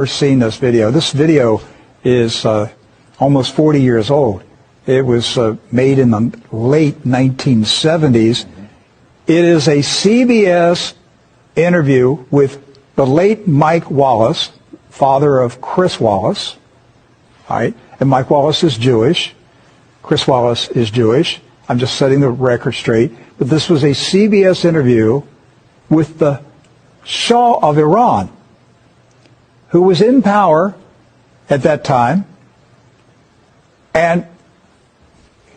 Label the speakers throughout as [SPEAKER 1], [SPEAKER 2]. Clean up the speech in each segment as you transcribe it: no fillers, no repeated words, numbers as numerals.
[SPEAKER 1] Seen this video. This video is almost 40 years old. It was made in the late 1970s. It is a CBS interview with the late Mike Wallace, father of Chris Wallace. Right? And Mike Wallace is Jewish. Chris Wallace is Jewish. I'm just setting the record straight. But this was a CBS interview with the Shah of Iran, who was in power at that time, and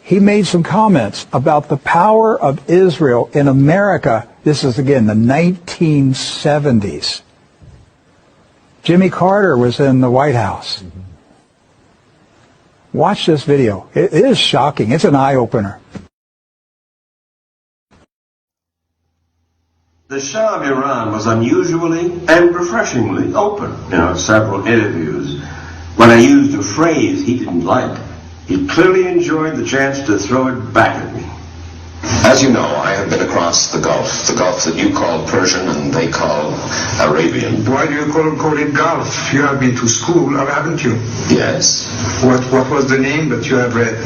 [SPEAKER 1] he made some comments about the power of Israel in America. This is, again, the 1970s. Jimmy Carter was in the White House. Watch this video. It is shocking. It's an eye-opener.
[SPEAKER 2] The Shah of Iran was unusually and refreshingly open in several interviews. When I used a phrase he didn't like, he clearly enjoyed the chance to throw it back at me.
[SPEAKER 3] As you know, I have been across the Gulf that you call Persian and they call Arabian.
[SPEAKER 4] Why do you call it Gulf? You have been to school, or haven't you?
[SPEAKER 3] Yes.
[SPEAKER 4] What was the name that you have read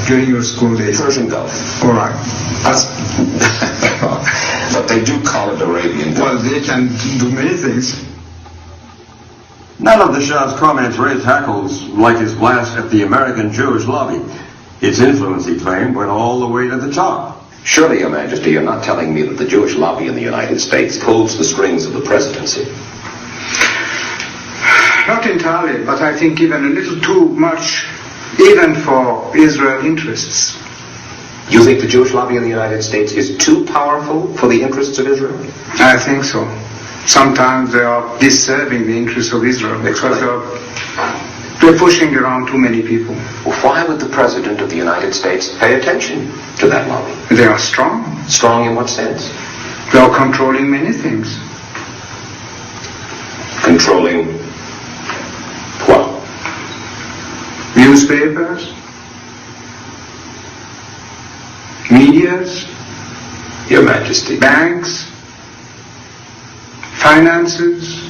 [SPEAKER 4] during your school days?
[SPEAKER 3] Persian Gulf.
[SPEAKER 4] All right.
[SPEAKER 3] But they do call it Arabian Gulf.
[SPEAKER 4] Well, they can do many things.
[SPEAKER 2] None of the Shah's comments raised hackles like his blast at the American Jewish lobby. Its influence, he claimed, went all the way to the top.
[SPEAKER 3] Surely, Your Majesty, you're not telling me that the Jewish lobby in the United States pulls the strings of the presidency?
[SPEAKER 4] Not entirely, but I think even a little too much, even for Israel interests.
[SPEAKER 3] You think the Jewish lobby in the United States is too powerful for the interests of Israel?
[SPEAKER 4] I think so. Sometimes they are disturbing the interests of Israel because they're pushing around too many people.
[SPEAKER 3] Well, why would the President of the United States pay attention to that lobby?
[SPEAKER 4] They are strong.
[SPEAKER 3] Strong in what sense?
[SPEAKER 4] They are controlling many things.
[SPEAKER 3] Controlling what?
[SPEAKER 4] Newspapers, medias,
[SPEAKER 3] Your Majesty.
[SPEAKER 4] banks, finances,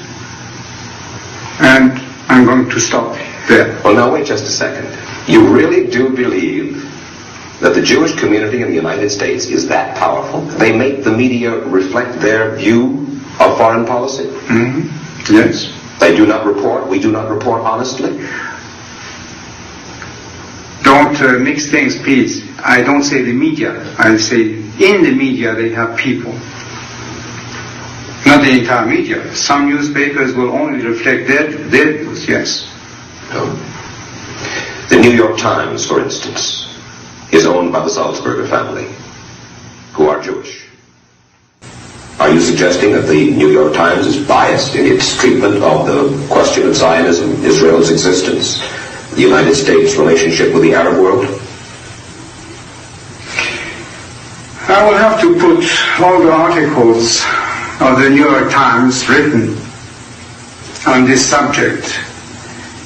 [SPEAKER 4] and I'm going to stop there.
[SPEAKER 3] Well, now wait just a second. You really do believe that the Jewish community in the United States is that powerful? They make the media reflect their view of foreign policy?
[SPEAKER 4] Mm-hmm. Yes.
[SPEAKER 3] They do not report, we do not report honestly?
[SPEAKER 4] Don't mix things, please. I don't say the media. I say in the media they have people. Not the entire media. Some newspapers will only reflect their views, yes.
[SPEAKER 3] No. The New York Times, for instance, is owned by the Salzburger family, who are Jewish. Are you suggesting that the New York Times is biased in its treatment of the question of Zionism, Israel's existence, the United States' relationship with the Arab world?
[SPEAKER 4] I will have to put all the articles of the New York Times written on this subject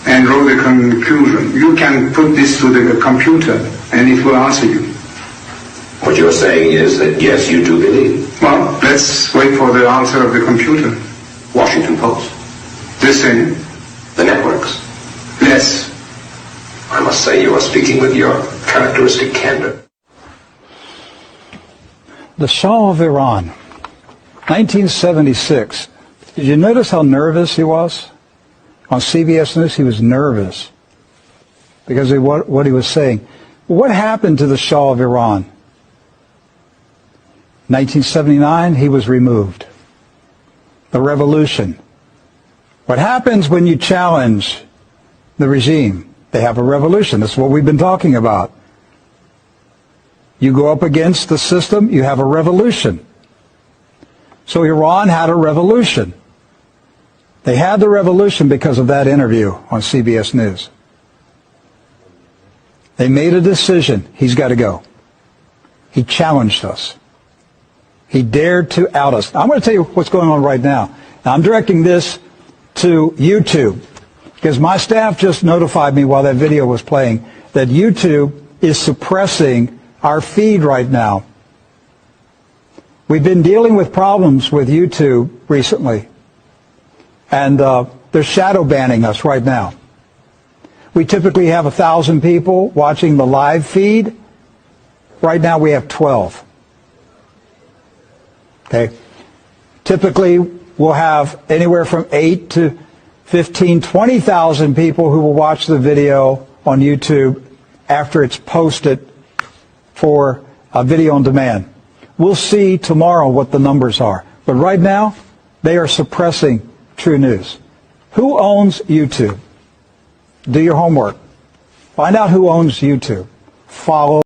[SPEAKER 4] and draw the conclusion. You can put this to the computer and it will answer you.
[SPEAKER 3] What you're saying is that, yes, you do believe.
[SPEAKER 4] Well, let's wait for the answer of the computer.
[SPEAKER 3] Washington Post.
[SPEAKER 4] The same.
[SPEAKER 3] The networks.
[SPEAKER 4] Yes.
[SPEAKER 3] I must say you are speaking with your characteristic candor.
[SPEAKER 1] The Shah of Iran, 1976. Did you notice how nervous he was? On CBS News, he was nervous because of what he was saying. What happened to the Shah of Iran? 1979, he was removed. The revolution. What happens when you challenge the regime? They have a revolution. That's what we've been talking about. You go up against the system, you have a revolution. So Iran had a revolution. They had the revolution because of that interview on CBS News. They made a decision. He's got to go. He challenged us. He dared to out us. I'm going to tell you what's going on right now. Now, I'm directing this to YouTube because my staff just notified me while that video was playing that YouTube is suppressing our feed right now. We've been dealing with problems with YouTube recently. And They're shadow banning us right now. We typically have 1,000 people watching the live feed. Right now we have 12. Okay? Typically we'll have anywhere from 8 to 15, 20,000 people who will watch the video on YouTube after it's posted for a video on demand. We'll see tomorrow what the numbers are. But right now, they are suppressing True News. Who owns YouTube? Do your homework. Find out who owns YouTube. Follow